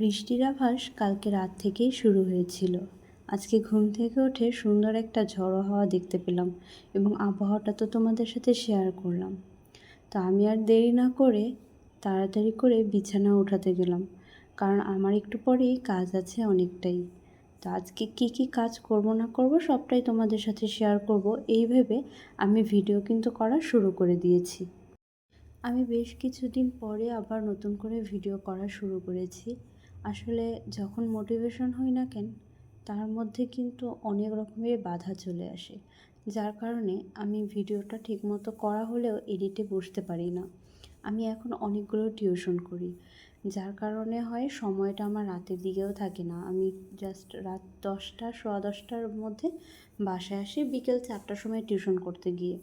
বৃষ্টির আভাস কালকে রাত থেকেই শুরু হয়েছিল। আজকে ঘুম থেকে উঠে সুন্দর একটা ঝড়ো হাওয়া দেখতে পেলাম এবং আবহাওয়াটা তো তোমাদের সাথে শেয়ার করলাম। তো আমি আর দেরি না করে তাড়াতাড়ি করে বিছানা উঠাতে গেলাম, কারণ আমার একটু পরেই কাজ আছে অনেকটাই। তো আজকে কি কি কাজ করব না করব সবটাই তোমাদের সাথে শেয়ার করব এই ভেবে আমি ভিডিও কিন্তু করা শুরু করে দিয়েছি। আমি বেশ কিছুদিন পরে আবার নতুন করে ভিডিও করা শুরু করেছি। আসলে যখন মোটিভেশন হই না কেন, তার মধ্যে কিন্তু অনেক রকমের বাধা চলে আসে, যার কারণে আমি ভিডিওটা ঠিকমতো করা হলেও এডিটে বসতে পারি না। আমি এখন অনেকগুলো টিউশন করি, যার কারণে হয় সময়টা আমার রাতের দিকেও থাকে না। আমি জাস্ট রাত 10টা, সোয়া 10টার মধ্যে বাসায় আসি, বিকেল 4টার সময় টিউশন করতে গিয়ে।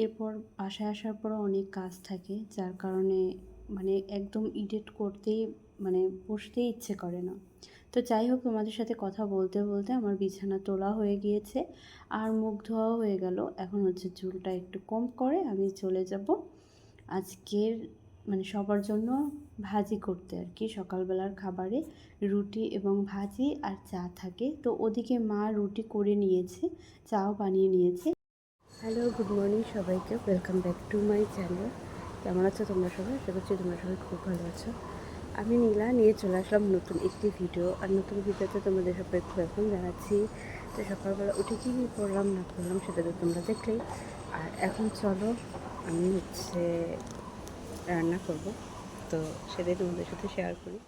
এরপর বাসায় আসার পরও অনেক কাজ থাকে, যার কারণে একদম এডিট করতেই বসতেই ইচ্ছে করে না। তো যাই হোক, তোমাদের সাথে কথা বলতে বলতে আমার বিছানা তোলা হয়ে গিয়েছে আর মুখ ধোয়াও হয়ে গেল। এখন হচ্ছে চুলটা একটু কম করে আমি চলে যাব আজকের সবার জন্য ভাজি করতে আর কি। সকালবেলার খাবারে রুটি এবং ভাজি আর চা থাকে, তো ওদিকে মা রুটি করে নিয়েছে, চাও বানিয়ে নিয়েছে। হ্যালো, গুড মর্নিং সবাইকে, welcome back to my channel. কেমন আছো তোমরা সবাই? আশা করছি তোমরা সবাই খুব ভালো আছো। আমি নীলা নিয়ে চলে আসলাম নতুন একটি ভিডিও, আর নতুন ভিডিওতে তোমাদের সবাই খুব এখন জানাচ্ছি। তো সকালবেলা উঠে কী করলাম না করলাম সেটা তো তোমরা দেখলেই। আর এখন চলো আমি রান্না করব, তো সেটাই তোমাদের সাথে শেয়ার করি।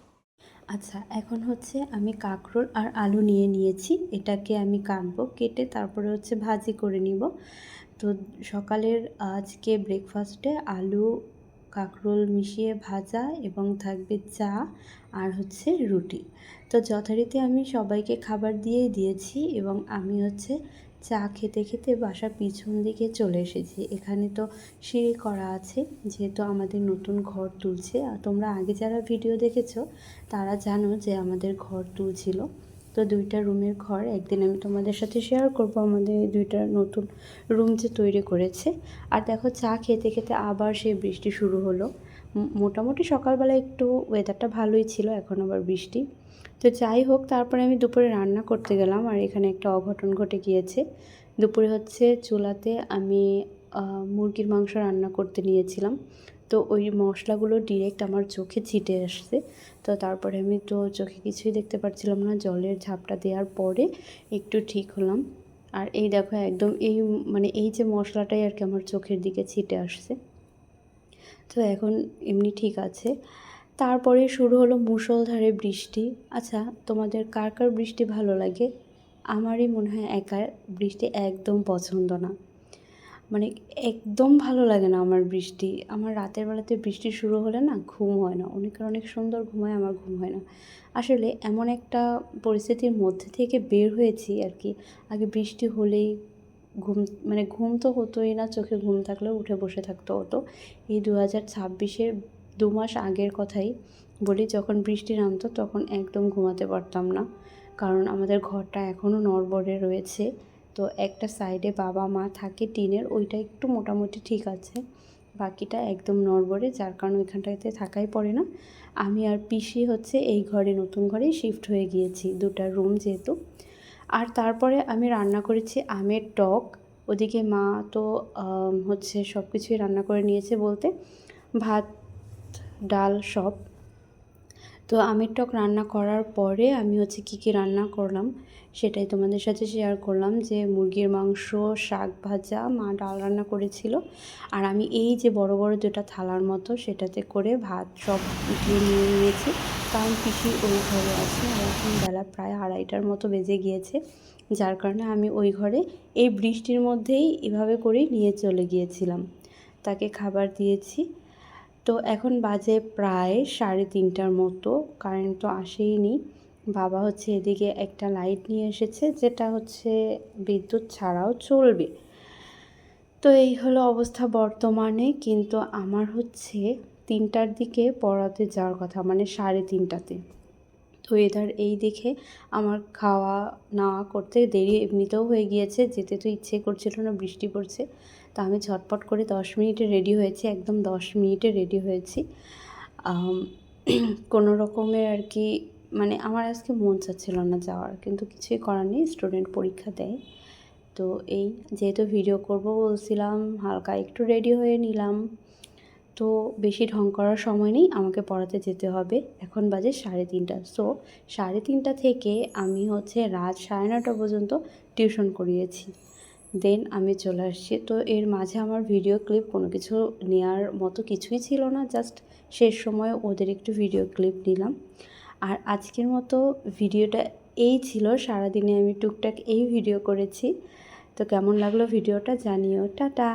আচ্ছা, এখন হচ্ছে আমি কাঁকরোল আর আলু নিয়ে নিয়েছি। এটাকে আমি কাটবো, কেটে তারপরে হচ্ছে ভাজি করে নিব। তো সকালের আজকে ব্রেকফাস্টে আলু কাঁকরোল মিশিয়ে ভাজা এবং থাকবে চা আর হচ্ছে রুটি। তো যথারীতি আমি সবাইকে খাবার দিয়েই দিয়েছি এবং আমি হচ্ছে চা খেতে খেতে বাসার পিছন দিকে চলে এসেছি। এখানে তো সিঁড়ি করা আছে, যেহেতু আমাদের নতুন ঘর তুলছে। আর তোমরা আগে যারা ভিডিও দেখেছো তারা জানো যে আমাদের ঘর তুলছিল। তো 2টা রুমের ঘর একদিন আমি তোমাদের সাথে শেয়ার করব, আমাদের 2টা নতুন রুম যে তৈরি করেছে। আর দেখো, চা খেতে খেতে আবার সেই বৃষ্টি শুরু হলো। মোটামুটি সকালবেলা একটু ওয়েদারটা ভালোই ছিল, এখন আবার বৃষ্টি। তো যাই হোক, তারপরে আমি দুপুরে রান্না করতে গেলাম, আর এখানে একটা অঘটন ঘটে গিয়েছে। দুপুরে হচ্ছে চুলাতে আমি মুরগির মাংস রান্না করতে নিয়েছিলাম। তো ওই মশলাগুলো ডিরেক্ট আমার চোখে ছিটে আসছে। তো তারপরে আমি তো চোখে কিছুই দেখতে পাচ্ছিলাম না, জলের ঝাপটা দেওয়ার পরে একটু ঠিক হলাম। আর এই দেখো, একদম এই যে মশলাটাই আর কি আমার চোখের দিকে ছিটে আসছে। তো এখন এমনি ঠিক আছে। তারপরে শুরু হলো মুষলধারে বৃষ্টি। আচ্ছা, তোমাদের কার কার বৃষ্টি ভালো লাগে? আমারই মনে হয় একার বৃষ্টি একদম পছন্দ না, একদম ভালো লাগে না আমার বৃষ্টি। আমার রাতের বেলাতে বৃষ্টি শুরু হলে না ঘুম হয় না, অনেকের অনেক সুন্দর ঘুম হয়, আমার ঘুম হয় না। আসলে এমন একটা পরিস্থিতির মধ্যে থেকে বের হয়েছি আর কি। আগে বৃষ্টি হলেই ঘুম ঘুম তো হতোই না, চোখে ঘুম থাকলেও উঠে বসে থাকতে হতো। এই 2026-এর 2 মাস আগের কথাই বলি, যখন বৃষ্টি নামতো তখন একদম ঘুমাতে পারতাম না, কারণ আমাদের ঘরটা এখনও নড়বড়ে রয়েছে। তো একটা সাইডে বাবা মা থাকে টিনের, ওইটা একটু মোটামুটি ঠিক আছে, বাকিটা একদম নড়বড়ে, যার কারণে ওইখানটাতে থাকাই পড়ে না। আমি আর পিসি হচ্ছে এই ঘরে, নতুন ঘরেই শিফট হয়ে গিয়েছি, 2টা রুম যেহেতু। আর তারপরে আমি রান্না করেছি আমের টক। ওদিকে মা তো হচ্ছে সব কিছুই রান্না করে নিয়েছে, বলতে ভাত ডাল সব। তো আমের টক রান্না করার পরে আমি হচ্ছে কী রান্না করলাম সেটাই তোমাদের সাথে শেয়ার করলাম, যে মুরগির মাংস, শাক ভাজা, মা ডাল রান্না করেছিল। আর আমি এই যে বড় বড় 2টা থালার মতো সেটাতে করে ভাত সব উঠিয়ে নিয়ে নিয়েছি, কারণ পিসি ওই ঘরে আছে। আর এখন বেলা প্রায় 2:30টার মতো বেজে গিয়েছে, যার কারণে আমি ওই ঘরে এই বৃষ্টির মধ্যেই এভাবে করেই নিয়ে চলে গিয়েছিলাম, তাকে খাবার দিয়েছি। তো এখন বাজে প্রায় 3:30টার মতো, কারেন্ট তো আসেইনি। বাবা হচ্ছে এদিকে একটা লাইট নিয়ে এসেছে, যেটা হচ্ছে বিদ্যুৎ ছাড়াও চলবে। তো এই হলো অবস্থা বর্তমানে। কিন্তু আমার হচ্ছে 3টার দিকে পড়াতে যাওয়ার কথা, 3:30টাতে। তো এই দেখে আমার খাওয়া নাওয়া করতে দেরি এমনিতেও হয়ে গিয়েছে, যেতে তো ইচ্ছে করছিল না, বৃষ্টি পড়ছে। তো আমি ঝটপট করে 10 মিনিটে রেডি হয়েছি, একদম 10 মিনিটে রেডি হয়েছি। কোনো রকমের আর কি মানে আমার আজকে মন চাচ্ছিল না যাওয়ার, কিন্তু কিছুই করার নেই, স্টুডেন্ট পরীক্ষা দেয়। তো এই যেহেতু ভিডিও করব বলছিলাম, হালকা একটু রেডি হয়ে নিলাম। তো বেশি ঢং করার সময় নেই, আমাকে পড়াতে যেতে হবে। এখন বাজে 3:30। সো 3:30 থেকে আমি হচ্ছে রাত 9:30 পর্যন্ত টিউশন করিয়েছি। দেন আমি চলে আসছি। তো এর মাঝে আমার ভিডিও ক্লিপ কোনো কিছু নেওয়ার মতো কিছুই ছিল না, জাস্ট শেষ সময়ে ওদের একটু ভিডিও ক্লিপ নিলাম। আর আজকের মতো ভিডিওটা এই ছিল, সারাদিনে আমি টুকটাক এই ভিডিও করেছি। তো কেমন লাগলো ভিডিওটা জানিও। টাটা।